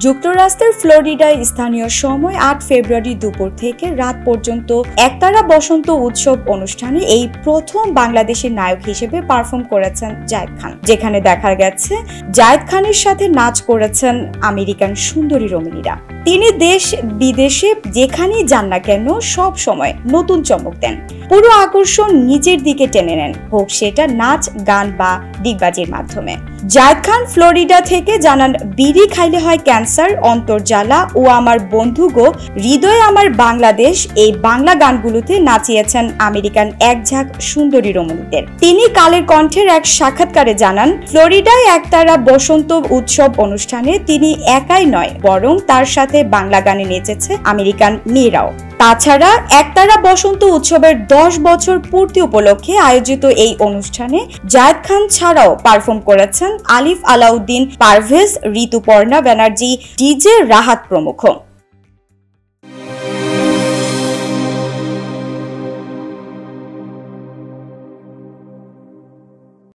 যুক্তরাষ্ট্রের ফ্লোরিডায় স্থানীয় সময় ৮ ফেব্রুয়ারি দুপুর থেকে রাত পর্যন্ত একতারা বসন্ত উৎসব অনুষ্ঠানে এই প্রথম বাংলাদেশের নায়ক হিসেবে পারফর্ম করেছেন জায়েদ খান, যেখানে দেখা গেছে জায়েদ খানের সাথে নাচ করেছেন আমেরিকান সুন্দরী রমণীরা। তিনি দেশ বিদেশে যেখানেই যান না কেন সব সময় নতুন চমক দেন, পুরো আকর্ষণ নিজের দিকে টেনে নেন, হোক সেটা নাচ, গান বা ডিগবাজির মাধ্যমে। জায়েদ খান ফ্লোরিডা থেকে জানান, বিড়ি খাইলে হয় ক্যান্সার, অন্তর্জালা ও আমার বন্ধু গো, হৃদয়ে আমার বাংলাদেশ এই বাংলা গানগুলোতে নাচিয়েছেন আমেরিকান এক ঝাঁক সুন্দরী রমণীদের। তিনি কালের কণ্ঠের এক সাক্ষাৎকারে জানান, ফ্লোরিডায় একতারা বসন্ত উৎসব অনুষ্ঠানে তিনি একাই নয়, বরং তার সাথে বাংলা গানে নেচেছে আমেরিকান মেয়েরাও। তাছাড়া একতারা বসন্ত উৎসবের 10 বছর পূর্তি উপলক্ষে আয়োজিত এই অনুষ্ঠানে জায়েদ খান ছাড়াও পারফর্ম করেছেন আলিফ আলাউদ্দিন, পারভেজ, ঋতুপর্ণা ব্যানার্জি, ডিজে রাহাত প্রমুখ।